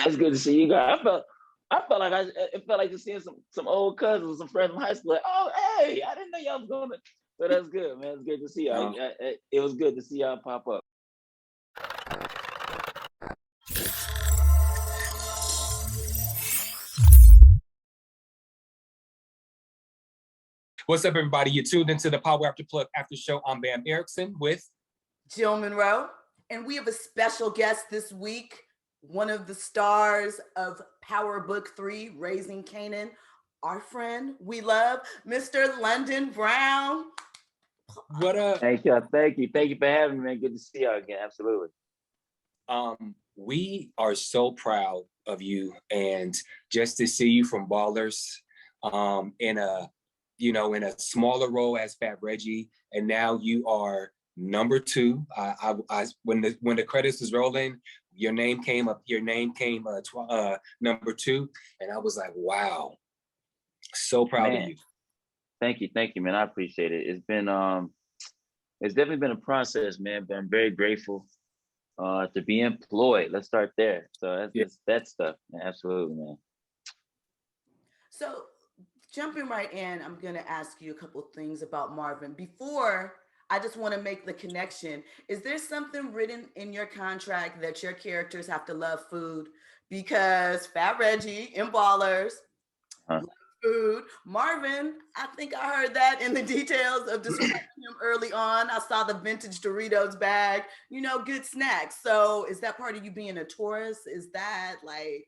It's good to see you guys. I felt like it felt like just seeing some old cousins, some friends from high school. Like, oh, hey, I didn't know y'all was going to. So that's good, man. It's good to see y'all. It was good to see y'all pop up. What's up, everybody? You're tuned into the Power After Plug After Show. I'm Bamm Ericsen with Jill Munroe, and we have a special guest this week, one of the stars of Power Book III, Rasing, Kanan, our friend we love, Mr. London Brown. What up? Thank you for having me, man. Good to see y'all again. Absolutely. We are so proud of you, and just to see you from Ballers, in a smaller role as Fat Reggie, and now you are number 2. When the credits was rolling, your name came up. Your name came number 2, and I was like, wow, so proud of you. Thank you, man. I appreciate it. It's been it's definitely been a process, man. But I'm very grateful to be employed. Let's start there. So that's that stuff, man. Absolutely, man. So jumping right in, I'm going to ask you a couple of things about Marvin. Before, I just want to make the connection. Is there something written in your contract that your characters have to love food? Because Fat Reggie in Ballers, love food. Marvin, I think I heard that in the details of describing him early on. I saw the vintage Doritos bag, good snacks. So is that part of you being a tourist? Is that like...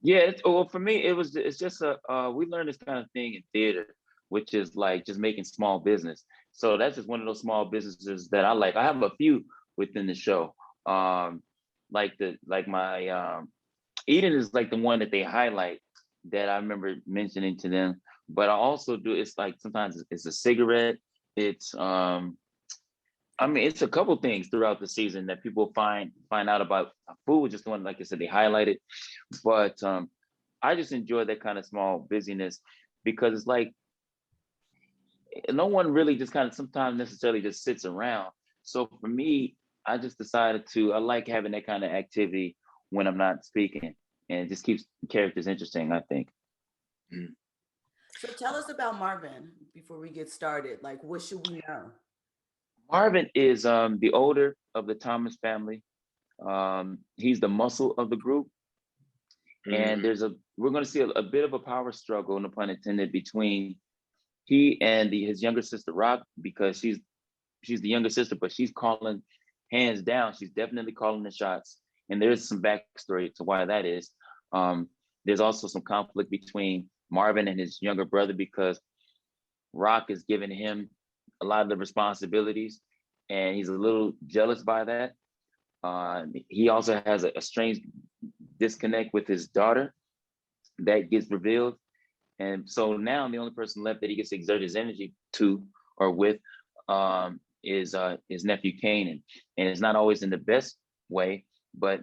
Yeah, for me, it's just we learned this kind of thing in theater, which is like just making small business. So that's just one of those small businesses that I like. I have a few within the show. Like my Eden is like the one that they highlight that I remember mentioning to them. But I also do, it's like sometimes it's a cigarette. It's it's a couple things throughout the season that people find out about. Food, just the one, like I said, they highlighted. But I just enjoy that kind of small busyness because it's like no one really just kind of sometimes necessarily just sits around. So for me, I just decided I like having that kind of activity when I'm not speaking, and it just keeps characters interesting, I think. So tell us about Marvin before we get started. Like, what should we know? Marvin is the older of the Thomas family. He's the muscle of the group. And we're going to see a bit of a power struggle, no pun intended, between he and his younger sister, Rock, because she's the younger sister, but she's calling hands down. She's definitely calling the shots. And there's some backstory to why that is. There's also some conflict between Marvin and his younger brother because Rock is giving him a lot of the responsibilities, and he's a little jealous by that. He also has a strange disconnect with his daughter that gets revealed. And so now the only person left that he gets to exert his energy to or with is his nephew Kanan. And it's not always in the best way, but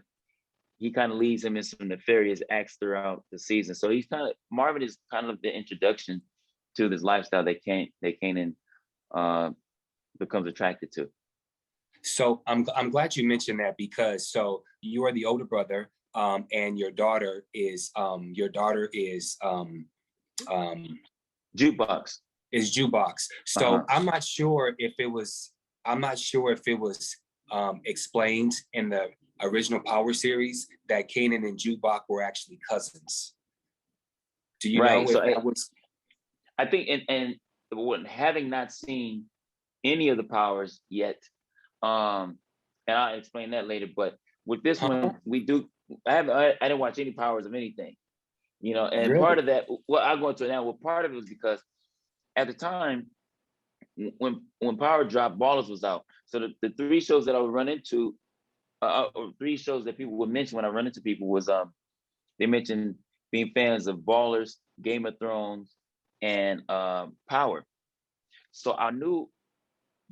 he kind of leads him in some nefarious acts throughout the season. So Marvin is kind of the introduction to this lifestyle that Kanan becomes attracted to. So I'm glad you mentioned that because you are the older brother, and your daughter is jukebox. Is jukebox. So I'm not sure if it was explained in the original Power series that Kanan and Jukebox were actually cousins. Do you know if that was? I think, and having not seen any of the Powers yet, and I'll explain that later. But with this one, we do. I didn't watch any Powers of anything, and really? Part of that. Well, I'll go into it now. Well, part of it was because at the time when Power dropped, Ballers was out. So the 3 shows that I would run into, or 3 shows that people would mention when I run into people was they mentioned being fans of Ballers, Game of Thrones, and Power. So I knew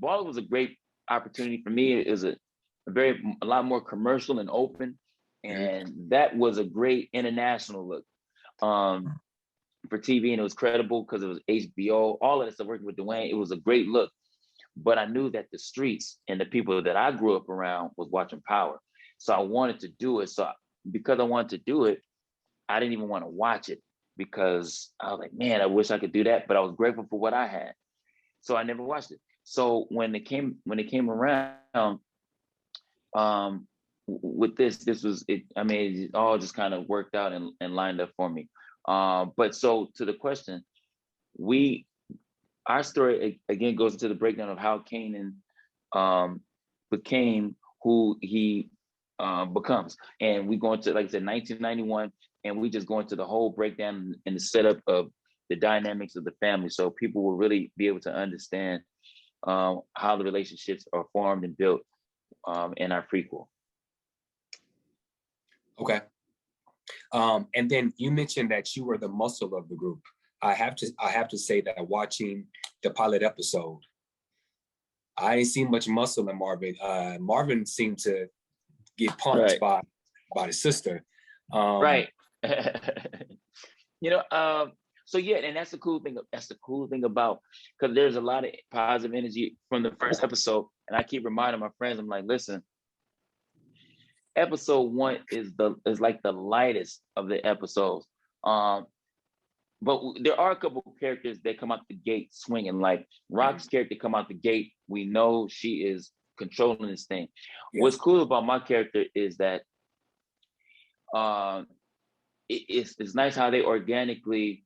Ballers was a great opportunity for me. It was a lot more commercial and open, and that was a great international look for TV, and it was credible because it was HBO, all of that stuff, working with Dwayne. It was a great look, but I knew that the streets and the people that I grew up around was watching Power, so I wanted to do it. So because I wanted to do it, I didn't even want to watch it because I was like, man, I wish I could do that, but I was grateful for what I had. So I never watched it. So when it came around, with this was it. I mean, it all just kind of worked out and lined up for me. But so to the question, our story again goes into the breakdown of how Kanan became who he becomes, and we go into, like I said, 1991, and we just go into the whole breakdown and the setup of the dynamics of the family, so people will really be able to understand how the relationships are formed and built in our prequel. Okay. And then you mentioned that you were the muscle of the group. I have to say that watching the pilot episode, I didn't see much muscle in Marvin. Marvin seemed to get punched by his sister. Right. So yeah, and that's the cool thing. That's the cool thing about, because there's a lot of positive energy from the first episode, and I keep reminding my friends, I'm like, listen, episode 1 is like the lightest of the episodes. But there are a couple of characters that come out the gate swinging. Like Rock's character come out the gate, we know she is controlling this thing. Yes. What's cool about my character is that it's nice how they organically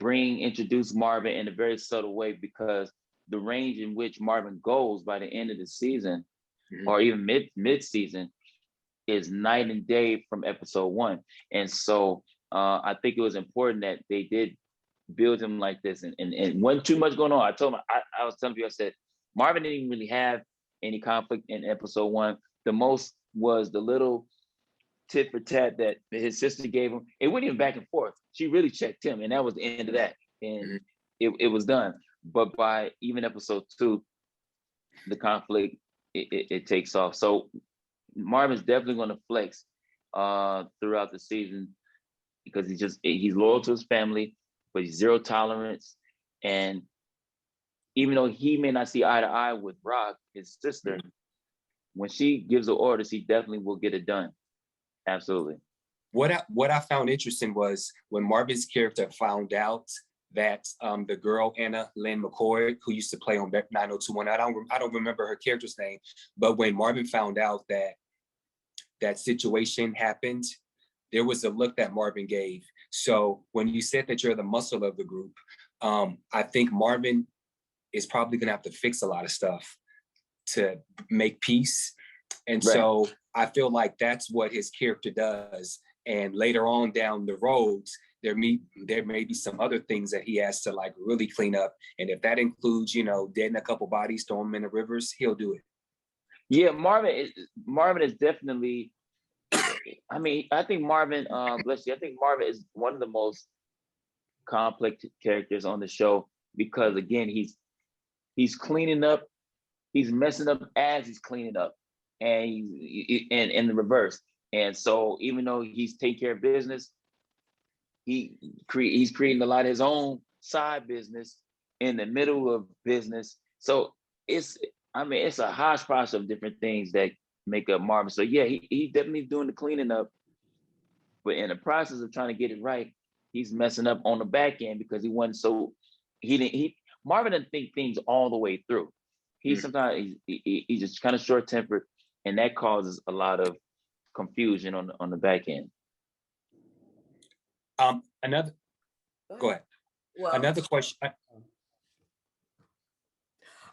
introduce Marvin in a very subtle way, because the range in which Marvin goes by the end of the season, or even mid-season, is night and day from episode 1. And so I think it was important that they did build him like this, and wasn't too much going on. I told him, I was telling you, I said, Marvin didn't even really have any conflict in episode 1. The most was the little tit for tat that his sister gave him. It went even back and forth. She really checked him, and that was the end of that. And it was done. But by even episode 2, the conflict, it takes off. So Marvin's definitely going to flex throughout the season, because he's loyal to his family, but he's zero tolerance. And even though he may not see eye to eye with Rock, his sister, when she gives the orders, he definitely will get it done. Absolutely. What I found interesting was when Marvin's character found out that the girl Anna Lynn McCoy, who used to play on 90210, I don't remember her character's name, but when Marvin found out that situation happened, there was a look that Marvin gave. So when you said that you're the muscle of the group, I think Marvin is probably gonna have to fix a lot of stuff to make peace. And so I feel like that's what his character does. And later on down the road, there may be some other things that he has to like really clean up. And if that includes, deading a couple bodies, throw them in the rivers, he'll do it. Yeah, Marvin is definitely, I mean, I think Marvin, bless you, I think Marvin is one of the most complex characters on the show, because again, he's cleaning up, he's messing up as he's cleaning up, and in the reverse. And so even though he's taking care of business, he's creating a lot of his own side business in the middle of business. So it's a hodgepodge of different things that make up Marvin. So yeah, he definitely doing the cleaning up, but in the process of trying to get it right, he's messing up on the back end, because Marvin didn't think things all the way through. Sometimes he's just kind of short-tempered, and that causes a lot of confusion on the back end. Go ahead. Well, another question. All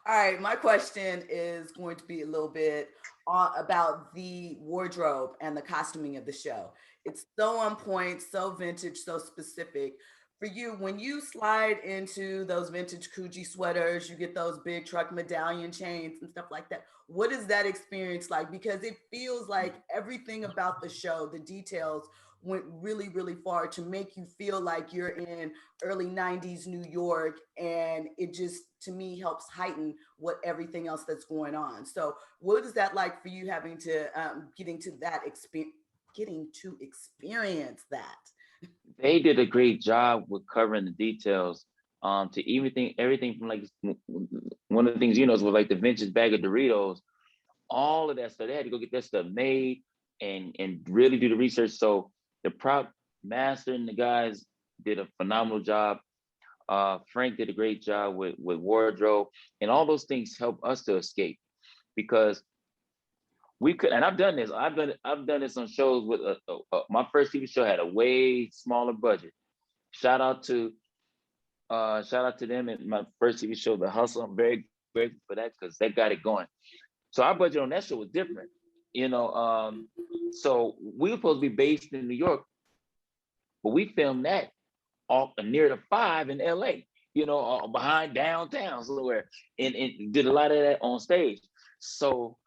right, my question is going to be a little bit about the wardrobe and the costuming of the show. It's so on point, so vintage, so specific. For you, when you slide into those vintage Coogee sweaters, you get those big truck medallion chains and stuff like that. What is that experience like? Because it feels like everything about the show, the details went really, really far to make you feel like you're in early 90s New York. And it just, to me, helps heighten what everything else that's going on. So what is that like for you, having to getting to experience that? They did a great job with covering the details, to everything from, like, one of the things, was like the vintage bag of Doritos, all of that stuff. They had to go get that stuff made, and really do the research. So the prop master and the guys did a phenomenal job. Frank did a great job with wardrobe, and all those things help us to escape, because we could. And I've done this. I've done this on shows with my first TV show had a way smaller budget. Shout out to them and my first TV show, The Hustle. I'm very grateful for that because they got it going. So our budget on that show was different, you know. So we were supposed to be based in New York, but we filmed that off near the 5 in LA, you know, behind downtown somewhere, and did a lot of that on stage. So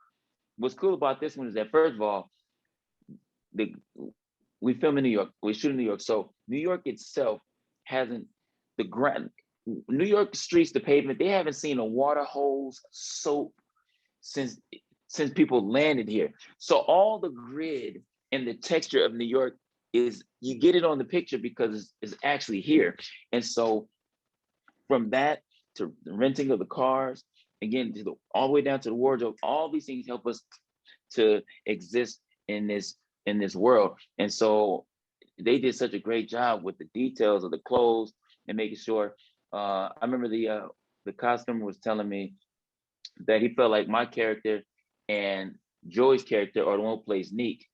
what's cool about this one is that, first of all, we film in New York, we shoot in New York. So New York itself hasn't New York streets, the pavement, they haven't seen a water hose, soap since people landed here. So all the grid and the texture of New York is, you get it on the picture because it's actually here. And so from that to the renting of the cars, again, all the way down to the wardrobe, all these things help us to exist in this world. And so they did such a great job with the details of the clothes and making sure. I remember the costumer was telling me that he felt like my character and Joey's character, or the one who plays Neek,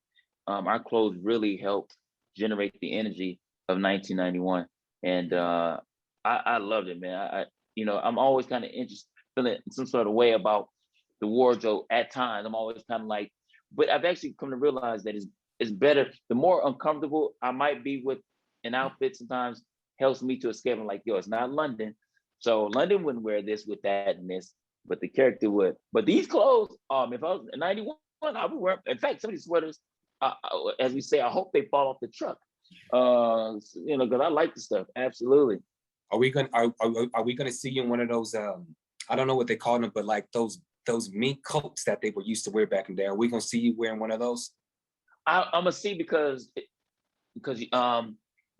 our clothes really helped generate the energy of 1991. And I loved it, man. You know, I'm always kind of feeling some sort of way about the wardrobe at times. I'm always kind of like, but I've actually come to realize that it's better. The more uncomfortable I might be with an outfit sometimes helps me to escape. I'm like, yo, it's not London. So London wouldn't wear this with that and this, but the character would. But these clothes, if I was in 91, I would wear, in fact, some of these sweaters, as we say, I hope they fall off the truck. You know, because I like the stuff. Absolutely. Are we gonna see you in one of those? I don't know what they call them, but like those mink coats that they were used to wear back in the day. Are we gonna see you wearing one of those? I'm gonna see because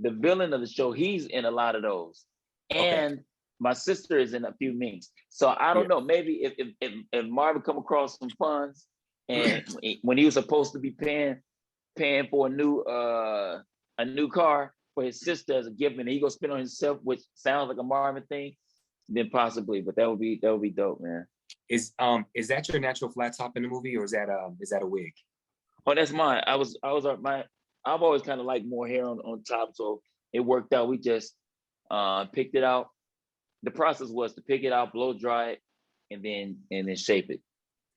the villain of the show, he's in a lot of those, and okay, my sister is in a few minks. So I don't know. Maybe if Marvin come across some funds, and when he was supposed to be paying for a new car for his sister as a gift, and he go spend on himself, which sounds like a Marvin thing, then possibly. But that would be dope, man. Is that your natural flat top in the movie, or is that a wig? Oh, that's mine. I've always kind of liked more hair on top, so it worked out. We just picked it out. The process was to pick it out, blow dry it, and then shape it.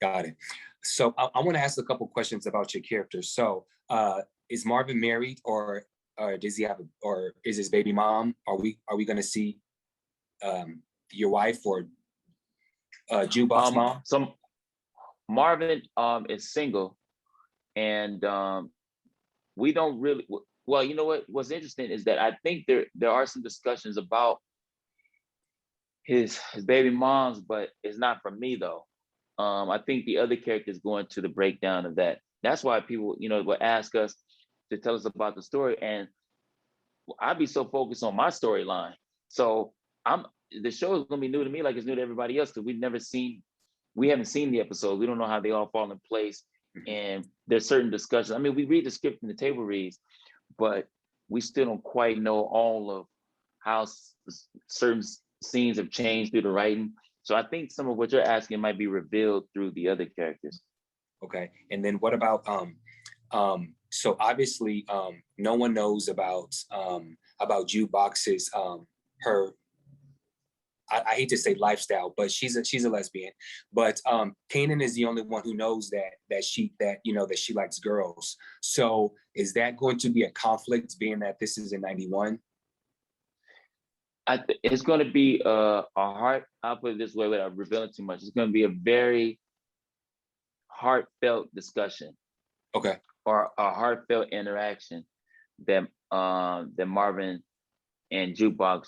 Got it. So I want to ask a couple questions about your character. So is Marvin married, or does he have or is his baby mom? Are we going to see your wife or jukebox mom? So Marvin is single, and we don't really. Well, you know what? What's interesting is that I think there are some discussions about his baby moms, but it's not from me though. I think the other characters go into the breakdown of that. That's why people, you know, will ask us to tell us about the story, and I'd be so focused on my storyline. So the show is gonna be new to me, like it's new to everybody else, because we haven't seen the episodes. We don't know how they all fall in place, and there's certain discussions. I mean, we read the script and the table reads, but we still don't quite know all of how certain scenes have changed through the writing. So I think some of what you're asking might be revealed through the other characters. Okay, and then what about so obviously no one knows about Jukebox's her. I hate to say lifestyle, but she's a lesbian. But Kanan is the only one who knows that she likes girls. So is that going to be a conflict, being that this is in 91? It's going to be a heart. I'll put it this way without revealing too much. It's going to be a very heartfelt discussion. Okay. Or a heartfelt interaction that Marvin and Jukebox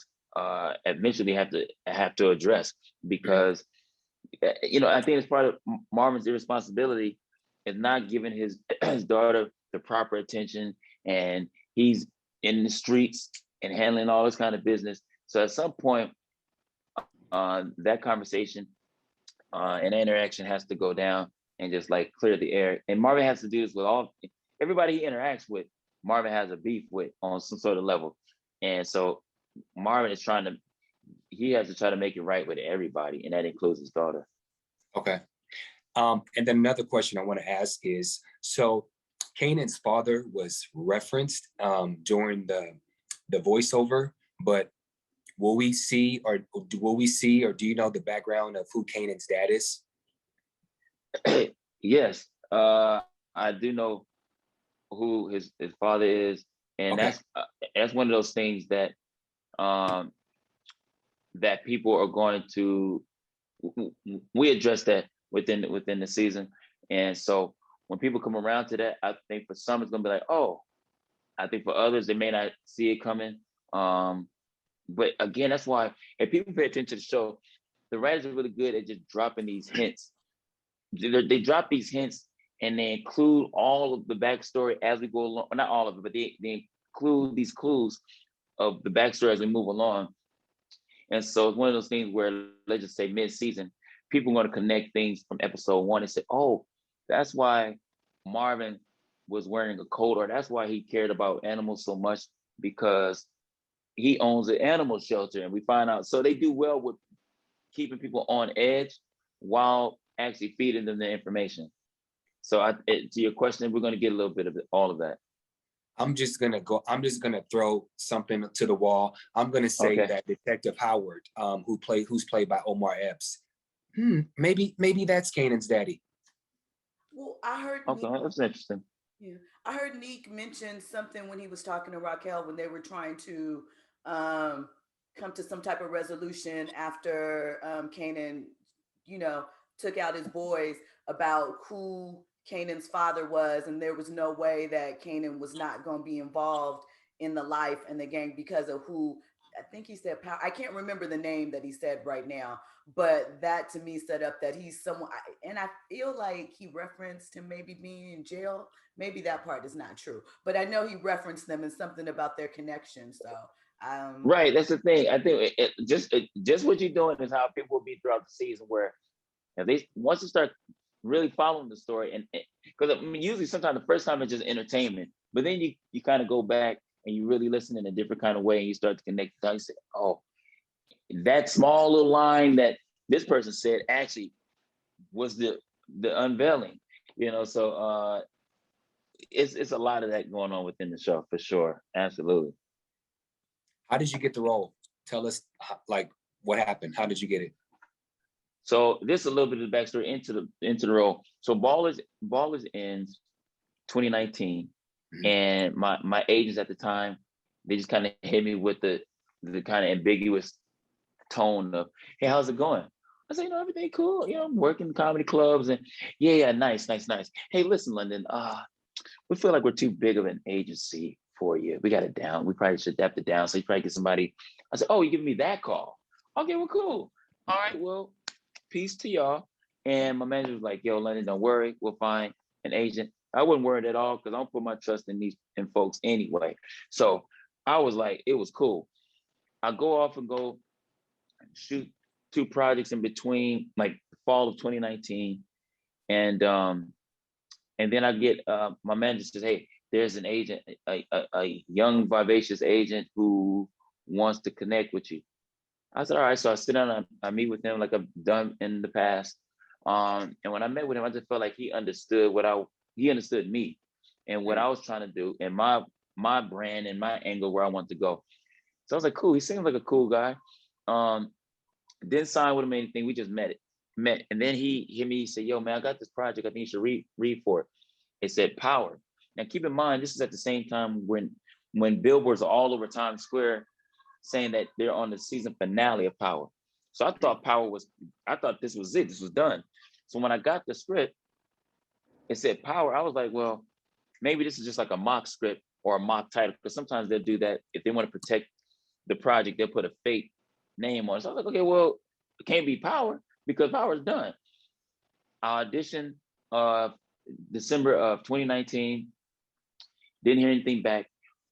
eventually have to address, because you know, I think it's part of Marvin's irresponsibility is not giving his daughter the proper attention, and he's in the streets and handling all this kind of business. So at some point, that conversation and interaction has to go down and just like clear the air. And Marvin has to do this with all. everybody he interacts with, Marvin has a beef with on some sort of level. And so Marvin is he has to try to make it right with everybody, and that includes his daughter. Okay. And then another question I want to ask is, so Kanan's father was referenced during the voiceover, but will we see, or do you know the background of who Kanan's dad is? Yes, I do know who his father is, and Okay. that's one of those things that that people are going to, we address that within the season. And so when people come around to that, I think for some it's gonna be like, oh. I think for others they may not see it coming. But again, that's why if people pay attention to the show, the writers are really good at just dropping these hints. They drop these hints and they include all of the backstory as we go along. Not all of it, but they include these clues of the backstory as we move along. And so it's one of those things where, let's just say mid-season, people are going to connect things from episode 1 and say, oh, that's why Marvin was wearing a coat, or that's why he cared about animals so much, because he owns an animal shelter. And we find out, so they do well with keeping people on edge while actually feeding them the information. So to your question, we're going to get a little bit of all of that. I'm just gonna throw something to the wall. I'm gonna say that Detective Howard, who's played by Omar Epps. Maybe that's Kanan's daddy. Well, I heard. Okay, that's interesting. Yeah, I heard Neek mention something when he was talking to Raquel when they were trying to come to some type of resolution after Kanan, took out his boys, about who Kanan's father was, and there was no way that Kanan was not going to be involved in the life and the gang because of who, I think he said, I can't remember the name that he said right now, but that to me set up that he's someone, and I feel like he referenced him maybe being in jail. Maybe that part is not true, but I know he referenced them and something about their connection. So right, that's the thing. I think just what you're doing is how people will be throughout the season, where if they once you start really following the story, and because usually sometimes the first time it's just entertainment, but then you kind of go back and you really listen in a different kind of way, and you start to connect the dots. You say, oh, that small little line that this person said actually was the unveiling, so it's a lot of that going on within the show, for sure. Absolutely. How did you get the role? Tell us, like, what happened? How did you get it? So this is a little bit of the backstory into the role. So Ballers ends 2019, and my agents at the time, they just kind of hit me with the kind of ambiguous tone of, hey, how's it going? I say, everything cool. I'm working comedy clubs, and yeah, nice. Hey, listen, London, we feel like we're too big of an agency for you. We got it down. We probably should depth it down. So you probably get somebody. I said, oh, you giving me that call? Okay, well, cool. All right, well, peace to y'all. And my manager was like, yo, London, don't worry. We'll find an agent. I wasn't worried at all because I don't put my trust in these folks anyway. So I was like, it was cool. I go off and go shoot 2 projects in between, like fall of 2019. And then I get, my manager says, hey, there's an agent, a young, vivacious agent who wants to connect with you. I said, all right. So I sit down and I meet with him like I've done in the past. And when I met with him, I just felt like he understood he understood me and what I was trying to do, and my brand and my angle where I want to go. So I was like, cool. He seems like a cool guy. Didn't sign with him or anything. We just met. And then he hit me, he said, yo, man, I got this project. I think you should read for it. It said Power. Now keep in mind, this is at the same time when billboards are all over Times Square saying that they're on the season finale of Power. So I thought this was it. This was done. So when I got the script, it said Power. I was like, well, maybe this is just like a mock script or a mock title, because sometimes they'll do that. If they want to protect the project, they'll put a fake name on it. So I was like, okay, well, it can't be Power because Power is done. I auditioned December of 2019. Didn't hear anything back.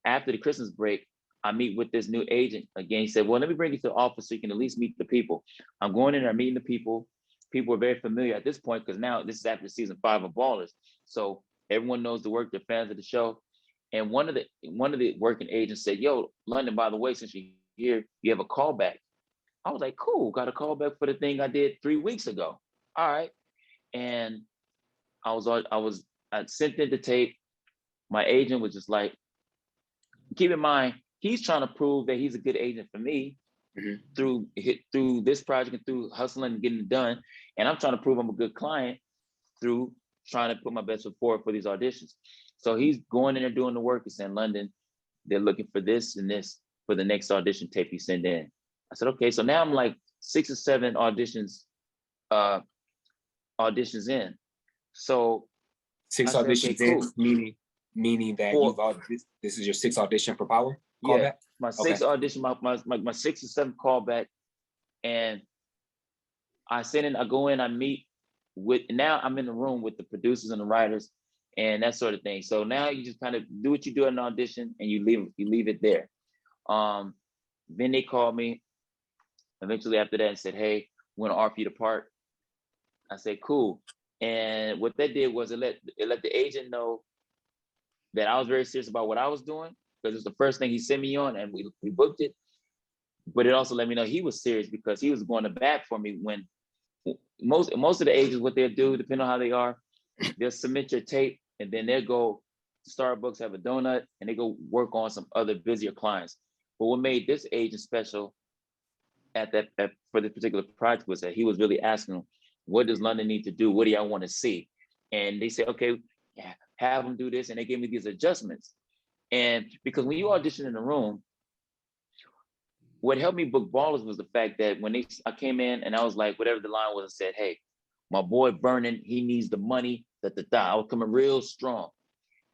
After the Christmas break, I meet with this new agent again. He said, well, let me bring you to the office so you can at least meet the people. I'm going in there, meeting the people. People are very familiar at this point because now this is after season 5 of Ballers. So Everyone knows the work. They're fans of the show. And one of the working agents said, "Yo, London, by the way, since you're here, you have a callback." I was like, "Cool, got a callback for the thing I did 3 weeks ago." All right. And I sent in the tape. My agent was just like, keep in mind, he's trying to prove that he's a good agent for me through this project and through hustling and getting it done. And I'm trying to prove I'm a good client through trying to put my best foot forward for these auditions. So he's going in there doing the work. He's saying, "London, they're looking for this and this for the next audition tape you send in." I said, "Okay." So now I'm like 6 or 7 auditions in. So 6 I said, auditions "Okay, in, cool." meaning that this is your 6th audition for Power Yeah, callback? my 6th audition, my 6th or 7th callback. And I go in, I meet with, now I'm in the room with the producers and the writers and that sort of thing. So now you just kind of do what you do in an audition and you leave it there. Then they called me eventually after that and said, "Hey, we want to offer you the part." I said, "Cool." And what that did was it let the agent know that I was very serious about what I was doing, because it's the first thing he sent me on, and we booked it. But it also let me know he was serious, because he was going to bat for me when most of the agents, what they'll do, depending on how they are, they'll submit your tape and then they'll go Starbucks, have a donut, and they go work on some other busier clients. But what made this agent special for this particular project was that he was really asking them, "What does London need to do? What do y'all want to see?" And they said, "Okay, have them do this." And they gave me these adjustments. And because when you audition in a room, what helped me book Ballers was the fact that when I came in and I was like, whatever the line was, I said, "Hey, my boy Vernon, he needs the money, I was coming real strong."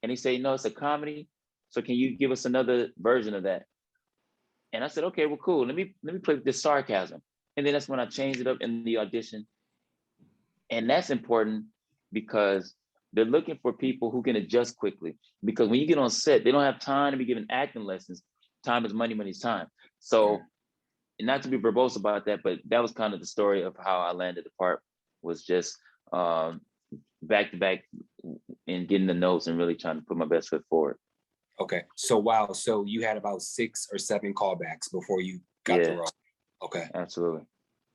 And he said, "No, it's a comedy. So can you give us another version of that?" And I said, "Okay, well, cool. Let me play with this sarcasm." And then that's when I changed it up in the audition. And that's important because they're looking for people who can adjust quickly. Because when you get on set, they don't have time to be given acting lessons. Time is money, money's time. So, not to be verbose about that, but that was kind of the story of how I landed the part, was just back to back and getting the notes and really trying to put my best foot forward. Okay. So wow. So you had about 6 or 7 callbacks before you got the role. Okay. Absolutely.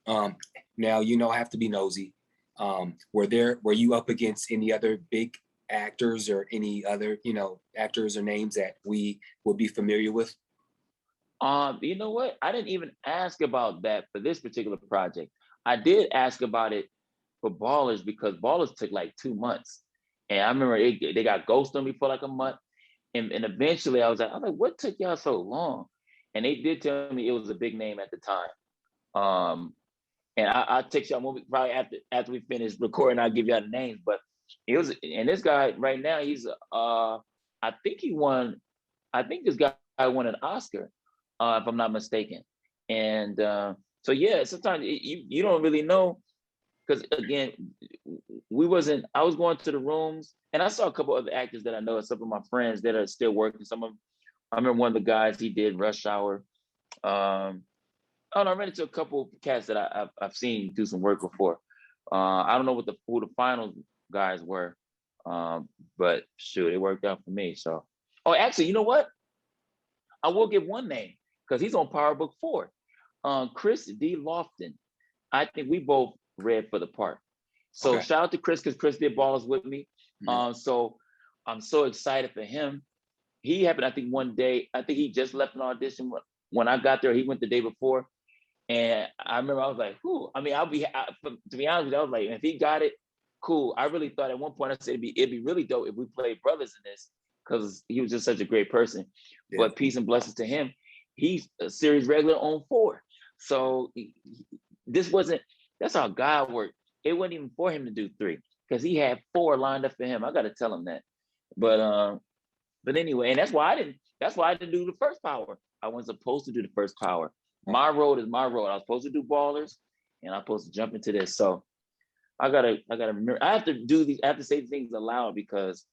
Now, I have to be nosy. Were you up against any other big actors or any other, actors or names that we would be familiar with? You know what? I didn't even ask about that for this particular project. I did ask about it for Ballers, because Ballers took like 2 months. And I remember they got ghosted on me for like a month. And eventually I was like, "What took y'all so long?" And they did tell me it was a big name at the time. And I'll text y'all probably after we finish recording, I'll give y'all the names. But it was, and this guy right now, he's I think this guy won an Oscar, if I'm not mistaken. And so yeah, sometimes you don't really know, because again, I was going to the rooms and I saw a couple other actors that I know, some of my friends that are still working. I remember one of the guys, he did Rush Hour. I ran into a couple of cats that I've seen do some work before. I don't know who the final guys were, but shoot, it worked out for me. So, actually, you know what? I will give one name, because he's on Power Book 4. Chris D. Lofton. I think we both read for the part. So shout out to Chris, because Chris did Ballers with me. So I'm so excited for him. He happened, I think, one day. I think he just left an audition when I got there. He went the day before. And I remember I was like, "Who?" I mean, to be honest with you, I was like, if he got it, cool. I really thought at one point I said it'd be really dope if we played brothers in this, because he was just such a great person. Yeah. But peace and blessings to him. He's a series regular on 4. So that's how God worked. It wasn't even for him to do 3, because he had 4 lined up for him. I got to tell him that. But anyway, and that's why I didn't do the first Power. I wasn't supposed to do the first Power. My road is my road. I was supposed to do Ballers, and I'm supposed to jump into this. So I gotta remember. I have to say things aloud, because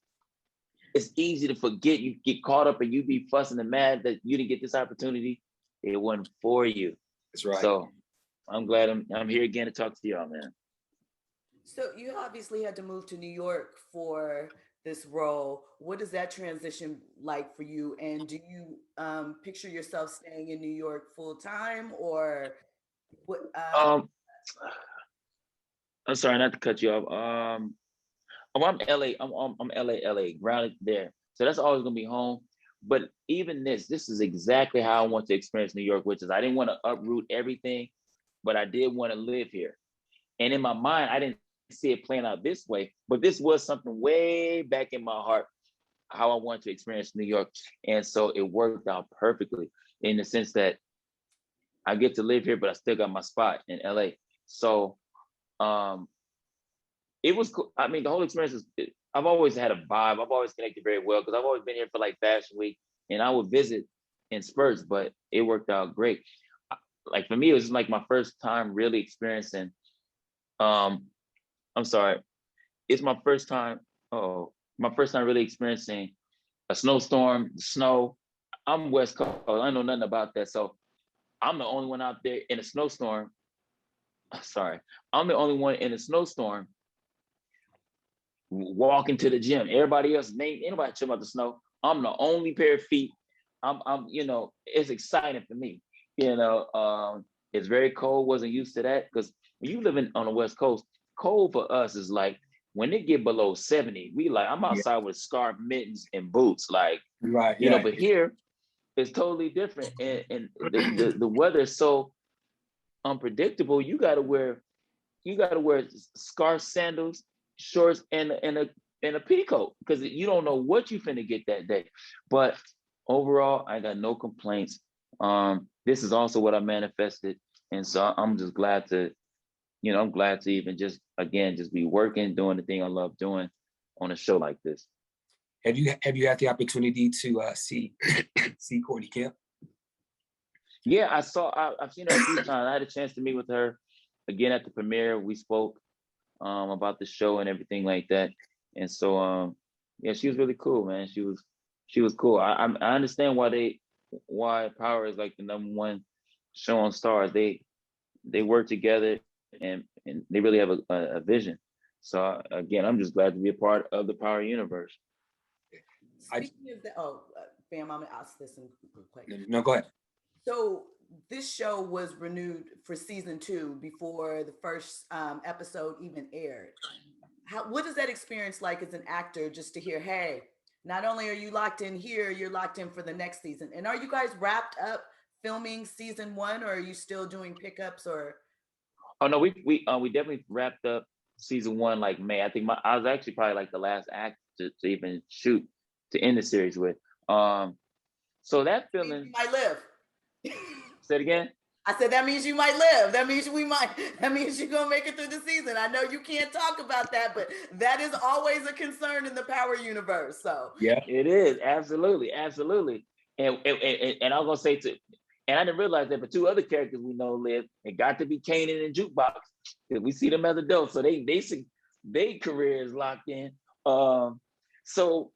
it's easy to forget. You get caught up and you be fussing and mad that you didn't get this opportunity. It wasn't for you. That's right. So I'm glad I'm here again to talk to y'all, man. So you obviously had to move to New York for this role. What is that transition like for you? And do you picture yourself staying in New York full time, or what? Um, I'm sorry not to cut you off. I'm LA. I'm LA, grounded there. So that's always gonna be home. But even this is exactly how I want to experience New York, which is I didn't want to uproot everything, but I did want to live here. And in my mind, I didn't see it playing out this way, but this was something way back in my heart, how I wanted to experience New York. And so it worked out perfectly in the sense that I get to live here, but I still got my spot in LA. So um, it was cool. I mean, the whole experience is, I've always had a vibe. I've always connected very well because I've always been here for like Fashion Week and I would visit in spurts, but it worked out great. Like for me, it was like my first time really experiencing, um, I'm sorry, it's my first time, my first time really experiencing a snowstorm, snow. I'm West Coast, I know nothing about that. So I'm the only one out there in a snowstorm. Sorry, I'm the only one in a snowstorm walking to the gym. Everybody else, anybody chill about the snow. I'm the only pair of feet. It's exciting for me. It's very cold. Wasn't used to that because when you live on the West Coast, cold for us is like when it get below 70, I'm outside with scarf, mittens, and boots. Right. Yeah. But here it's totally different, and the weather is so unpredictable. You gotta wear scarf, sandals, shorts, and a petticoat because you don't know what you finna get that day. But overall, I got no complaints. This is also what I manifested, and so I'm just glad to, I'm glad to even just be working, doing the thing I love doing on a show like this. Have you had the opportunity to see Courtney Kemp? Yeah, I've seen her a few times. I had a chance to meet with her again at the premiere. We spoke about the show and everything like that. And so yeah, she was really cool, man. She was cool. I understand why Power is like the #1 show on Starz. They work together and they really have a vision. So again, I'm just glad to be a part of the Power universe. Speaking of that, Bamm, I'm gonna ask this in quick. No, go ahead. So this show was renewed for season 2 before the first episode even aired. What is that experience like as an actor, just to hear, hey, not only are you locked in here, you're locked in for the next season? And are you guys wrapped up filming season 1, or are you still doing pickups? Or Oh no, we definitely wrapped up season 1 like May. I think I was actually probably like the last act to even shoot to end the series with. So that feeling. You might live. Say it again. I said that means you might live. That means That means you're gonna make it through the season. I know you can't talk about that, but that is always a concern in the Power universe. So yeah, it is absolutely. And I was gonna say and I didn't realize that, but 2 other characters we know live. It got to be Kanan and Jukebox because we see them as adults, so their career is locked in. So,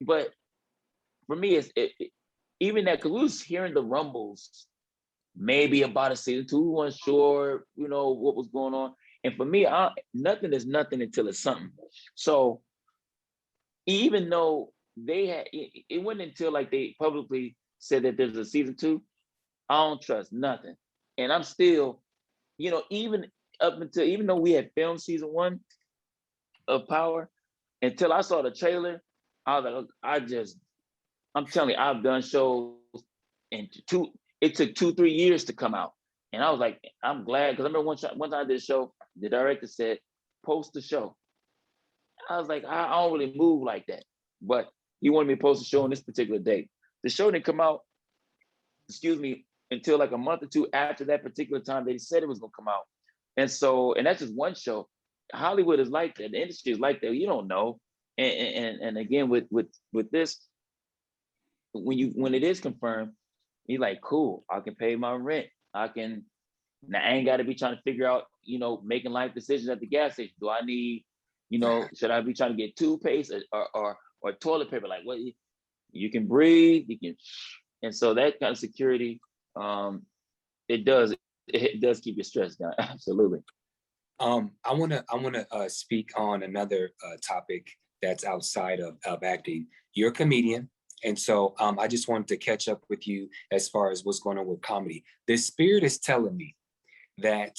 but for me, even that, because we was hearing the rumbles maybe about a season 2. We weren't sure, what was going on. And for me, nothing is nothing until it's something. So even though it wasn't until like they publicly said that there's a season 2, I don't trust nothing. And I'm still, even though we had filmed season 1 of Power, until I saw the trailer, I was like, I'm telling you, I've done shows and it took 2-3 years to come out. And I was like, I'm glad, because I remember one time I did a show, the director said, post the show. I was like, I don't really move like that. But he wanted me to post a show on this particular date. The show didn't come out, until like a month or 2 after that particular time they said it was gonna come out. And that's just one show. Hollywood is like that. The industry is like that. You don't know. And again, with this, when it is confirmed, you're like, cool, I can pay my rent. I ain't got to be trying to figure out, making life decisions at the gas station. Do I need, should I be trying to get toothpaste or toilet paper? Like, what? You can breathe, and so that kind of security, it does keep you stressed down. Absolutely. I wanna speak on another topic that's outside of acting. You're a comedian. And so I just wanted to catch up with you as far as what's going on with comedy. The spirit is telling me that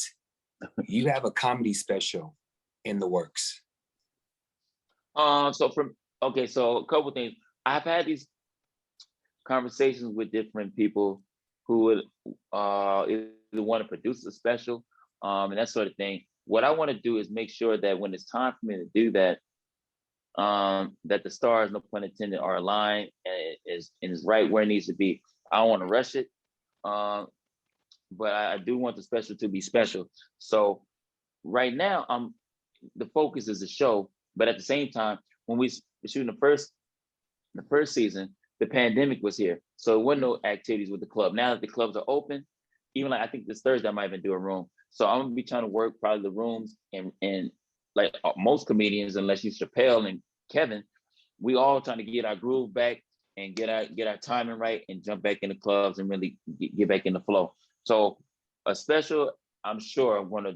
you have a comedy special in the works. So a couple of things. I've had these conversations with different people who would either want to produce a special and that sort of thing. What I want to do is make sure that when it's time for me to do that, that the stars, no pun intended, are aligned and is right where it needs to be. I don't want to rush it, but I do want the special to be special. So right now, the focus is the show, but at the same time, when we were shooting the first season, the pandemic was here, so there were no activities with the club. Now that the clubs are open, even like I think this Thursday I might even do a room. So I'm gonna be trying to work probably the rooms and like most comedians, unless you Chappelle and Kevin, we all trying to get our groove back and get our timing right and jump back in the clubs and really get back in the flow. So a special, I'm sure I'm gonna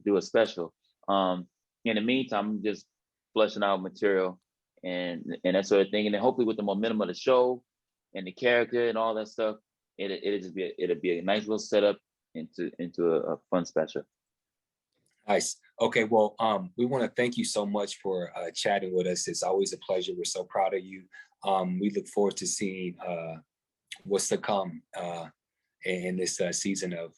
do a special. In the meantime, I'm just fleshing out material and that sort of thing, and then hopefully with the momentum of the show and the character and all that stuff, it'll be a nice little setup into a fun special. Nice. Okay, well, we want to thank you so much for chatting with us. It's always a pleasure. We're so proud of you. We look forward to seeing what's to come in this season of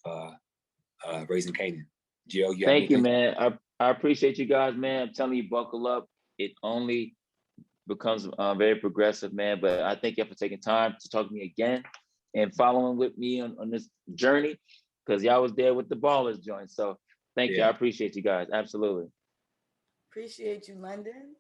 Raising Kanan. Joe, thank you, man. I appreciate you guys, man. I'm telling you, buckle up. It only becomes very progressive, man. But I thank you for taking time to talk to me again and following with me on this journey, because y'all was there with the ballers joint. So thank you. I appreciate you guys. Absolutely. Appreciate you, London.